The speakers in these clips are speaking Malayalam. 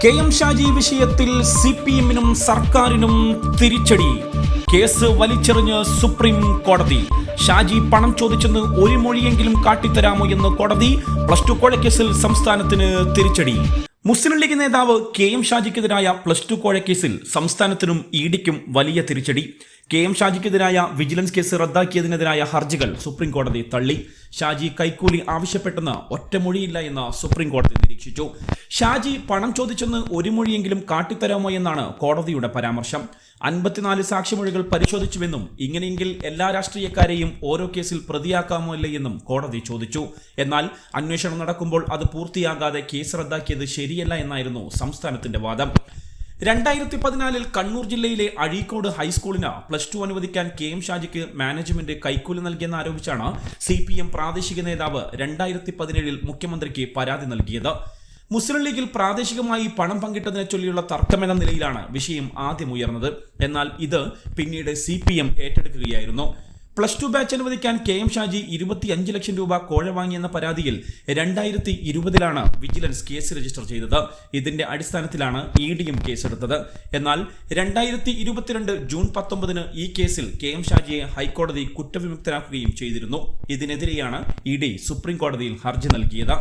KM ഷാജി വിഷയത്തിൽ CPM-നും സർക്കാരിനും തിരിച്ചടി. കേസ് വലിച്ചെറിഞ്ഞ് സുപ്രീം കോടതി. ഷാജി പണം ചോദിച്ചെന്ന് ഒരു മൊഴിയെങ്കിലും കാട്ടിത്തരാമോ എന്ന് കോടതി. +2 കോഴക്കേസിൽ സംസ്ഥാനത്തിന് തിരിച്ചടി. മുസ്ലിം ലീഗ് നേതാവ് KM ഷാജിക്കെതിരായ +2 കോഴക്കേസിൽ സംസ്ഥാനത്തിനും ഇഡിക്കും വലിയ തിരിച്ചടി. KM ഷാജിക്കെതിരായ വിജിലൻസ് കേസ് റദ്ദാക്കിയതിനെതിരായ ഹർജികൾ സുപ്രീം കോടതി തള്ളി. ഷാജി കൈക്കൂലി ആവശ്യപ്പെട്ടെന്ന് ഒറ്റമൊഴിയില്ല എന്ന് സുപ്രീം കോടതി നിരീക്ഷിച്ചു. ഷാജി പണം ചോദിച്ചെന്ന് ഒരു മൊഴിയെങ്കിലും കാട്ടിത്തരാമോ എന്നാണ് കോടതിയുടെ പരാമർശം. 54 സാക്ഷിമൊഴികൾ പരിശോധിച്ചുവെന്നും ഇങ്ങനെയെങ്കിൽ എല്ലാ രാഷ്ട്രീയക്കാരെയും ഓരോ കേസിൽ പ്രതിയാക്കാമോ അല്ലേ എന്നും കോടതി ചോദിച്ചു. എന്നാൽ അന്വേഷണം നടക്കുമ്പോൾ അത് പൂർത്തിയാകാതെ കേസ് റദ്ദാക്കിയത് ശരിയല്ല എന്നായിരുന്നു സംസ്ഥാനത്തിന്റെ വാദം. 2014 കണ്ണൂർ ജില്ലയിലെ അഴീക്കോട് ഹൈസ്കൂളിന് +2 അനുവദിക്കാൻ KM ഷാജിക്ക് മാനേജ്മെന്റ് കൈക്കൂലി നൽകിയെന്ന് ആരോപിച്ചാണ് CPM പ്രാദേശിക നേതാവ് 2017 മുഖ്യമന്ത്രിക്ക് പരാതി നൽകിയത്. മുസ്ലിം ലീഗിൽ പ്രാദേശികമായി പണം പങ്കിട്ടതിനെ ചൊല്ലിയുള്ള തർക്കമെന്ന നിലയിലാണ് വിഷയം ആദ്യം ഉയർന്നത്. എന്നാൽ ഇത് പിന്നീട് CPM ഏറ്റെടുക്കുകയായിരുന്നു. +2 ബാച്ച് അനുവദിക്കാൻ KM ഷാജി 25 ലക്ഷം രൂപ കോഴ വാങ്ങിയെന്ന പരാതിയിൽ 2020 വിജിലൻസ് കേസ് രജിസ്റ്റർ ചെയ്തത്. ഇതിന്റെ അടിസ്ഥാനത്തിലാണ് ഇഡിയും കേസെടുത്തത്. എന്നാൽ 2022 ജൂൺ 19 ഈ കേസിൽ KM ഷാജിയെ ഹൈക്കോടതി കുറ്റവിമുക്തനാക്കുകയും ചെയ്തിരുന്നു. ഇതിനെതിരെയാണ് ഇഡി സുപ്രീം കോടതിയിൽ ഹർജി നൽകിയത്.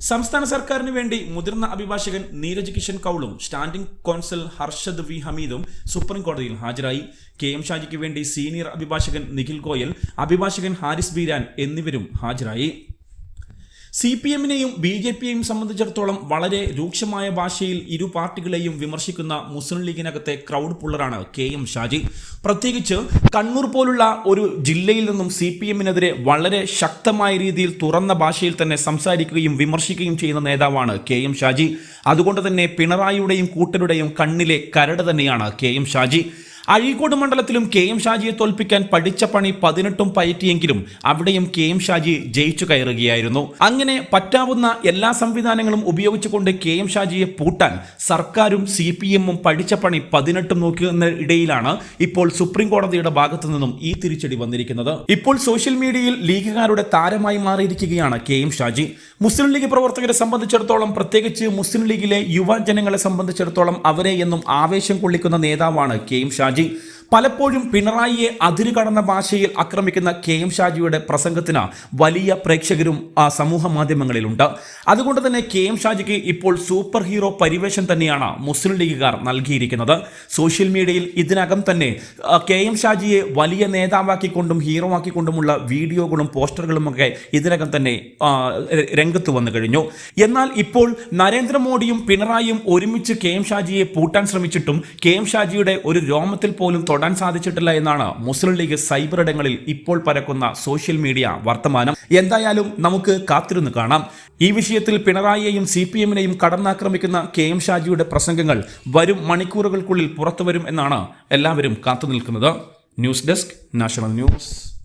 സംസ്ഥാന സർക്കാരിന് വേണ്ടി മുതിർന്ന അഭിഭാഷകൻ നീരജ് കിഷൻ കൗളും സ്റ്റാൻഡിംഗ് കോൺസൽ ഹർഷദ് വി ഹമീദും സുപ്രീം കോടതിയിൽ ഹാജരായി. KM ഷാജിക്ക് വേണ്ടി സീനിയർ അഭിഭാഷകൻ നിഖിൽ ഗോയൽ, അഭിഭാഷകൻ ഹാരിസ് ബീരാൻ എന്നിവരും ഹാജരായി. CPM-നെയും BJP-യെയും സംബന്ധിച്ചിടത്തോളം വളരെ രൂക്ഷമായ ഭാഷയിൽ ഇരു പാർട്ടികളെയും വിമർശിക്കുന്ന മുസ്ലിം ലീഗിനകത്തെ ക്രൗഡ് പുള്ളറാണ് KM ഷാജി. പ്രത്യേകിച്ച് കണ്ണൂർ പോലുള്ള ഒരു ജില്ലയിൽ നിന്നും CPM-നെതിരെ വളരെ ശക്തമായ രീതിയിൽ തുറന്ന ഭാഷയിൽ തന്നെ സംസാരിക്കുകയും വിമർശിക്കുകയും ചെയ്യുന്ന നേതാവാണ് KM ഷാജി. അതുകൊണ്ട് തന്നെ പിണറായിയുടെയും കൂട്ടരുടെയും കണ്ണിലെ കരട് തന്നെയാണ് KM ഷാജി. അഴീക്കോട് മണ്ഡലത്തിലും KM ഷാജിയെ തോൽപ്പിക്കാൻ പഠിച്ച പണി 18 പയറ്റിയെങ്കിലും അവിടെയും KM ഷാജി ജയിച്ചു കയറുകയായിരുന്നു. അങ്ങനെ പറ്റാവുന്ന എല്ലാ സംവിധാനങ്ങളും ഉപയോഗിച്ചുകൊണ്ട് KM ഷാജിയെ പൂട്ടാൻ സർക്കാരും CPM-ഉം പഠിച്ച പണി 18 നോക്കുന്ന ഇടയിലാണ് ഇപ്പോൾ സുപ്രീം കോടതിയുടെ ഭാഗത്തു നിന്നും ഈ തിരിച്ചടി വന്നിരിക്കുന്നത്. ഇപ്പോൾ സോഷ്യൽ മീഡിയയിൽ ലീഗുകാരുടെ താരമായി മാറിയിരിക്കുകയാണ് KM ഷാജി. മുസ്ലിം ലീഗ് പ്രവർത്തകരെ സംബന്ധിച്ചിടത്തോളം, പ്രത്യേകിച്ച് മുസ്ലിം ലീഗിലെ യുവജനങ്ങളെ സംബന്ധിച്ചിടത്തോളം അവരെ എന്നും ആവേശം കൊള്ളിക്കുന്ന നേതാവാണ് KM ഷാജി. പലപ്പോഴും പിണറായിയെ അതിരുകടന്ന ഭാഷയിൽ ആക്രമിക്കുന്ന KM ഷാജിയുടെ പ്രസംഗത്തിന് വലിയ പ്രേക്ഷകരും സമൂഹ മാധ്യമങ്ങളിലുണ്ട്. അതുകൊണ്ട് തന്നെ KM ഷാജിക്ക് ഇപ്പോൾ സൂപ്പർ ഹീറോ പരിവേഷം തന്നെയാണ് മുസ്ലിം ലീഗുകാർ നൽകിയിരിക്കുന്നത്. സോഷ്യൽ മീഡിയയിൽ ഇതിനകം തന്നെ KM ഷാജിയെ വലിയ നേതാവാക്കിക്കൊണ്ടും ഹീറോ ആക്കിക്കൊണ്ടുമുള്ള വീഡിയോകളും പോസ്റ്ററുകളും ഒക്കെ ഇതിനകം തന്നെ രംഗത്ത് വന്നു കഴിഞ്ഞു. എന്നാൽ ഇപ്പോൾ നരേന്ദ്രമോദിയും പിണറായിയും ഒരുമിച്ച് KM ഷാജിയെ പൂട്ടാൻ ശ്രമിച്ചിട്ടും KM ഷാജിയുടെ ഒരു രോമത്തിൽ പോലും തൊടാൻ സാധിച്ചിട്ടില്ല എന്നാണ് മുസ്ലിം ലീഗ് സൈബർ ഇടങ്ങളിൽ ഇപ്പോൾ പരക്കുന്ന സോഷ്യൽ മീഡിയ വർത്തമാനം. എന്തായാലും നമുക്ക് കാത്തിരുന്ന് കാണാം. ഈ വിഷയത്തിൽ പിണറായിയെയും CPM-നെയും കടന്നാക്രമിക്കുന്ന KM ഷാജിയുടെ പ്രസംഗങ്ങൾ വരും മണിക്കൂറുകൾക്കുള്ളിൽ പുറത്തുവരും എന്നാണ് എല്ലാവരും കാത്തുനിൽക്കുന്നത്. News desk, national news.